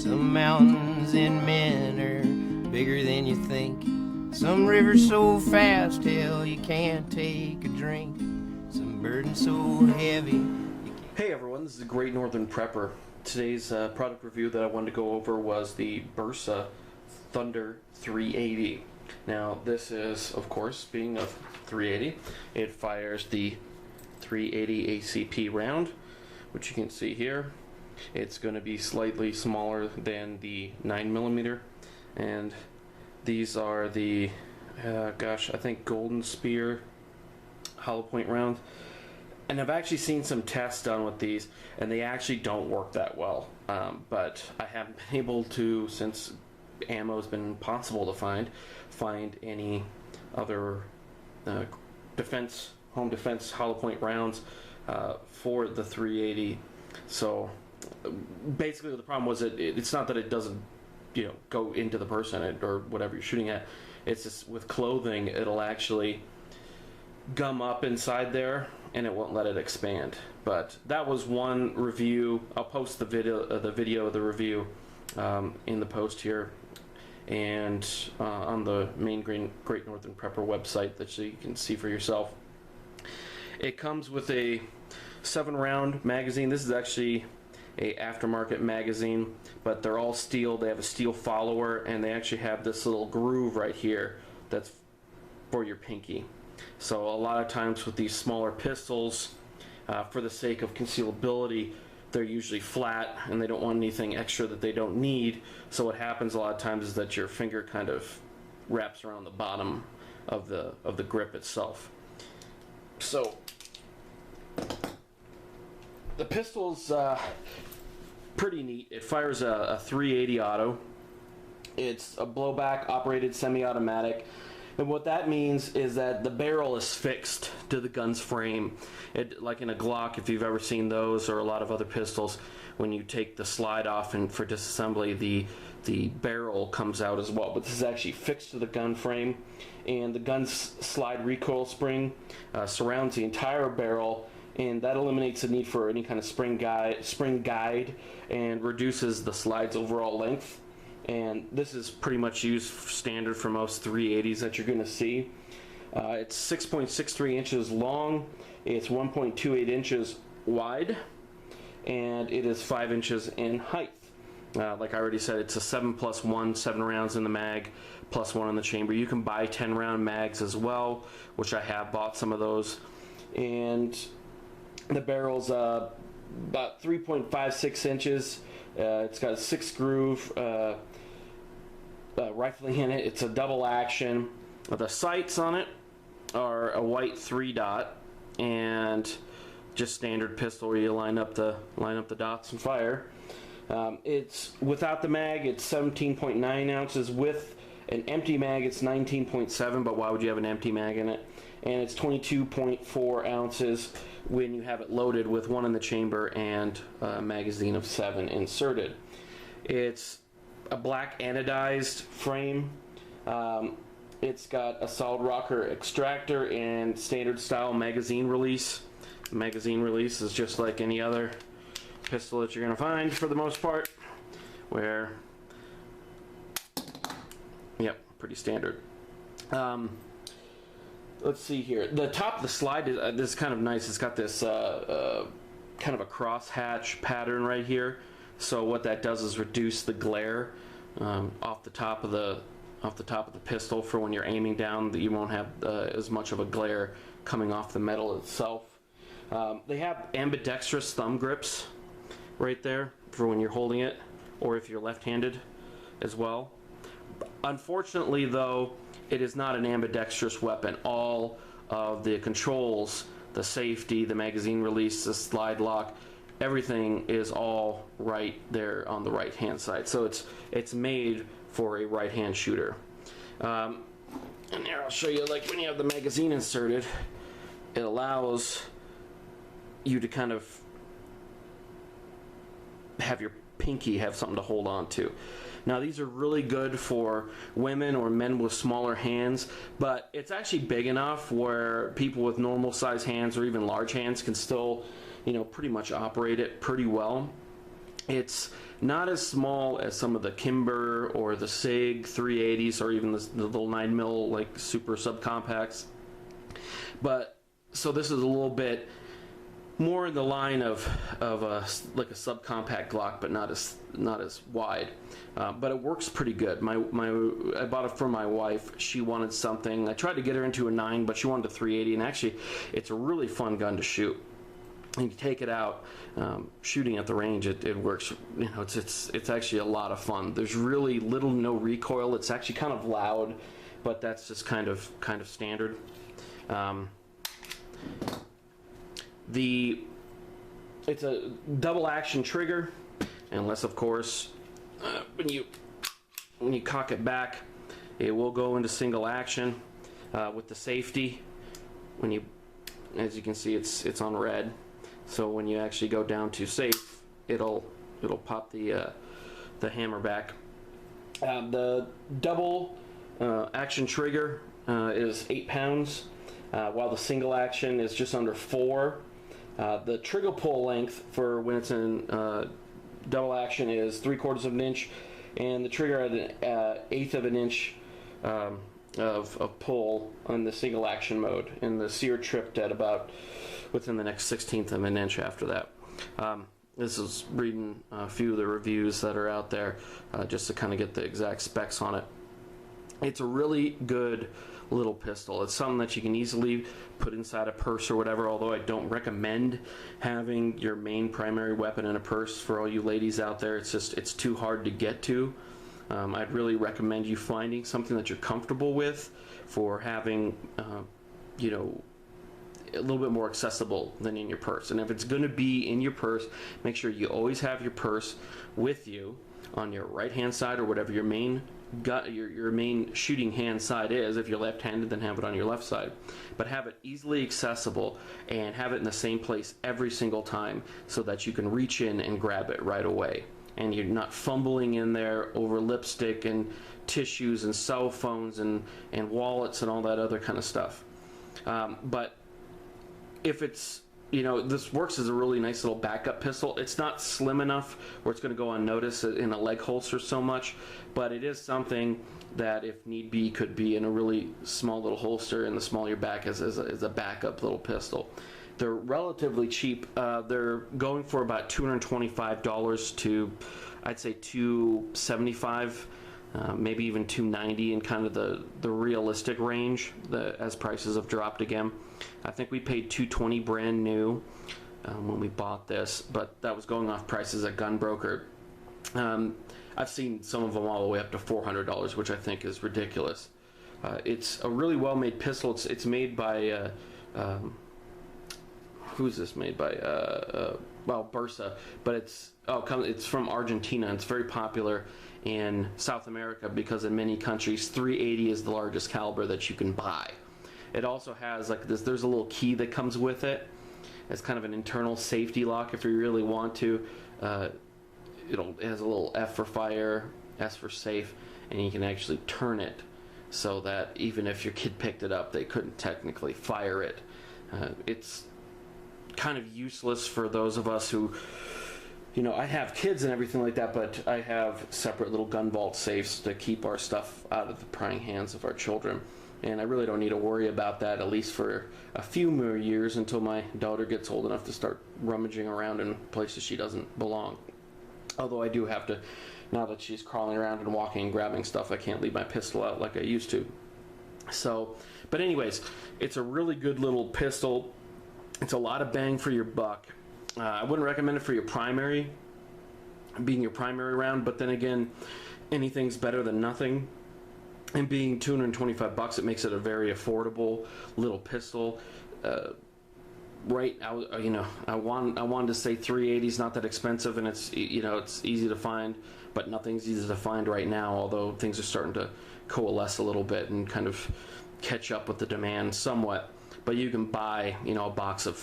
Some mountains in men are bigger than you think. Some rivers so fast, hell, you can't take a drink. Some burdens so heavy you can't... Hey everyone, this is the Great Northern Prepper. Today's product review that I wanted to go over was the Bersa Thunder 380. Now this is, of course, being a 380, it fires the 380 ACP round, which you can see here. It's going to be slightly smaller than the 9mm, and these are the, I think Golden Spear hollow point round. And I've actually seen some tests done with these, and they actually don't work that well. But I haven't been able to, since ammo has been impossible to find any other home defense hollow point rounds for the 380. So basically, the problem was it's not that it doesn't, go into the person or whatever you're shooting at. It's just with clothing, it'll actually gum up inside there and it won't let it expand. But that was one review. I'll post the video of the review in the post here and on the main Great Northern Prepper website that you can see for yourself. It comes with a 7-round magazine. This is actually a aftermarket magazine, but they're all steel. They have a steel follower, and they actually have this little groove right here that's for your pinky. So a lot of times with these smaller pistols, for the sake of concealability, they're usually flat and they don't want anything extra that they don't need. So what happens a lot of times is that your finger kind of wraps around the bottom of the grip itself. So the pistol's pretty neat. It fires a 380 auto. It's a blowback operated semi-automatic. And what that means is that the barrel is fixed to the gun's frame. Like in a Glock, if you've ever seen those, or a lot of other pistols, when you take the slide off and for disassembly, the barrel comes out as well. But this is actually fixed to the gun frame, and the gun's slide recoil spring surrounds the entire barrel, and that eliminates the need for any kind of spring guide and reduces the slide's overall length. And this is pretty much used standard for most 380s that you're going to see. It's 6.63 inches long, it's 1.28 inches wide, and it is 5 inches in height. Like I already said, it's a 7+1, 7 rounds in the mag, plus 1 in the chamber. You can buy 10-round mags as well, which I have bought some of those. And the barrel's about 3.56 inches. It's got a 6-groove rifling in it. It's a double action. The sights on it are a white 3-dot and just standard pistol where you line up the dots and fire. It's without the mag, it's 17.9 ounces. With an empty mag, it's 19.7. But why would you have an empty mag in it? And it's 22.4 ounces when you have it loaded with 1 in the chamber and a magazine of 7 inserted. It's a black anodized frame. It's got a solid rocker extractor and standard style magazine release. The magazine release is just like any other pistol that you're going to find for the most part, where, yep, pretty standard. Let's see here. The top of the slide is kind of nice. It's got this kind of a crosshatch pattern right here. So what that does is reduce the glare off the top of the pistol for when you're aiming down. That you won't have as much of a glare coming off the metal itself. They have ambidextrous thumb grips right there for when you're holding it, or if you're left-handed as well. Unfortunately, though, it is not an ambidextrous weapon. All of the controls, the safety, the magazine release, the slide lock, everything is all right there on the right-hand side. So it's made for a right-hand shooter. And here I'll show you, like when you have the magazine inserted, it allows you to kind of have your pinky have something to hold on to. Now these are really good for women or men with smaller hands, but it's actually big enough where people with normal size hands or even large hands can still, pretty much operate it pretty well. It's not as small as some of the Kimber or the Sig 380s or even the little 9mm like super subcompacts. But so this is a little bit more in the line of like a subcompact Glock, but not as wide. But it works pretty good. I bought it for my wife. She wanted something. I tried to get her into a 9, but she wanted a 380, and actually, it's a really fun gun to shoot. And you take it out, shooting at the range, it works. You know, it's actually a lot of fun. There's really little to no recoil. It's actually kind of loud, but that's just kind of standard. It's a double action trigger, unless of course when you cock it back, it will go into single action with the safety. As you can see, it's on red. So when you actually go down to safe, it'll pop the hammer back. The double action trigger is 8 pounds, while the single action is just under 4. The trigger pull length for when it's in double action is 3/4 of an inch, and the trigger at an 1/8 of an inch of pull on the single action mode, and the sear tripped at about within the next 1/16 of an inch after that. This is reading a few of the reviews that are out there just to kind of get the exact specs on it. It's a really good little pistol. It's something that you can easily put inside a purse or whatever, although I don't recommend having your main primary weapon in a purse for all you ladies out there. It's too hard to get to. I'd really recommend you finding something that you're comfortable with for having, you know, a little bit more accessible than in your purse. And if it's going to be in your purse, make sure you always have your purse with you on your right hand side, or whatever your main your main shooting hand side is. If you're left-handed, then have it on your left side, but have it easily accessible and have it in the same place every single time so that you can reach in and grab it right away, and you're not fumbling in there over lipstick and tissues and cell phones and wallets and all that other kind of stuff. But if it's, you know, this works as a really nice little backup pistol. It's not slim enough where it's going to go unnoticed in a leg holster so much, but it is something that, if need be, could be in a really small little holster in the small of your back as a backup little pistol. They're relatively cheap. They're going for about $225 to, I'd say, $275, maybe even $290 in kind of the realistic range, as prices have dropped again. I think we paid $220 brand new when we bought this, but that was going off prices at Gunbroker. I've seen some of them all the way up to $400, which I think is ridiculous. It's a really well-made pistol. It's made by who's this made by? Well, Bersa, but it's from Argentina. It's very popular in South America because in many countries 380 is the largest caliber that you can buy. It also has like this, there's a little key that comes with it. It's kind of an internal safety lock if you really want to. It has a little F for fire, S for safe, and you can actually turn it so that even if your kid picked it up, they couldn't technically fire it. It's kind of useless for those of us who, you know, I have kids and everything like that, but I have separate little gun vault safes to keep our stuff out of the prying hands of our children. And I really don't need to worry about that, at least for a few more years, until my daughter gets old enough to start rummaging around in places she doesn't belong. Although I do have to, now that she's crawling around and walking and grabbing stuff, I can't leave my pistol out like I used to. So, but anyways, it's a really good little pistol. It's a lot of bang for your buck. I wouldn't recommend it for your primary, being your primary round, but then again, anything's better than nothing. And being $225, it makes it a very affordable little pistol. Right, I wanted to say 380 is not that expensive, and it's, you know, it's easy to find, but nothing's easy to find right now. Although things are starting to coalesce a little bit and kind of catch up with the demand somewhat. But you can buy, you know, a box of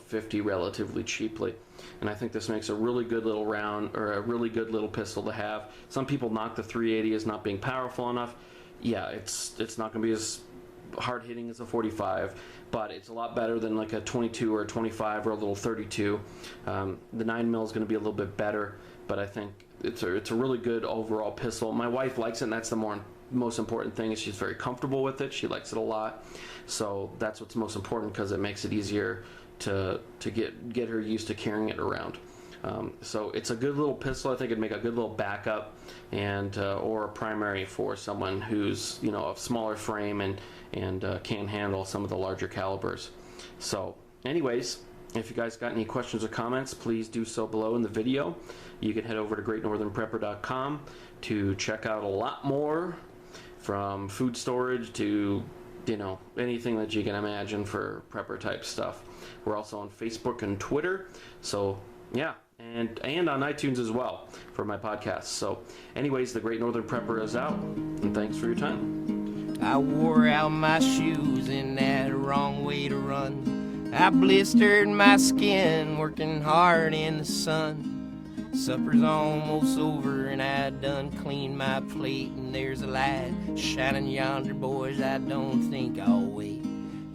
50 relatively cheaply, and I think this makes a really good little round, or a really good little pistol to have. Some people knock the 380 as not being powerful enough. Yeah, it's not going to be as hard hitting as a 45, but it's a lot better than like a 22 or a 25 or a little 32. The 9mm is going to be a little bit better, but I think it's a really good overall pistol. My wife likes it, and that's the most important thing, is she's very comfortable with it. She likes it a lot, so that's what's most important, because it makes it easier to get her used to carrying it around. So it's a good little pistol. I think it'd make a good little backup and or a primary for someone who's, you know, of smaller frame and can handle some of the larger calibers. So anyways, if you guys got any questions or comments, please do so below in the video. You can head over to greatnorthernprepper.com to check out a lot more, from food storage to, you know, anything that you can imagine for prepper type stuff. We're also on Facebook and Twitter, so yeah, and on iTunes as well for my podcast. So anyways, the Great Northern Prepper is out, and thanks for your time. I wore out my shoes in that wrong way to run. I blistered my skin working hard in the sun. Supper's almost over and I done cleaned my plate, and there's a light shining yonder, boys, I don't think I'll wait.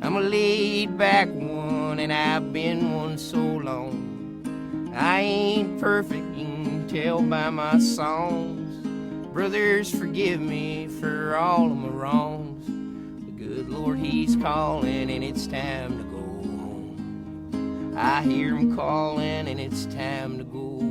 I'm a laid back one and I've been one so long. I ain't perfect, you can tell by my songs. Brothers, forgive me for all of my wrongs. The good Lord, He's calling and it's time to go home. I hear Him calling and it's time to go home.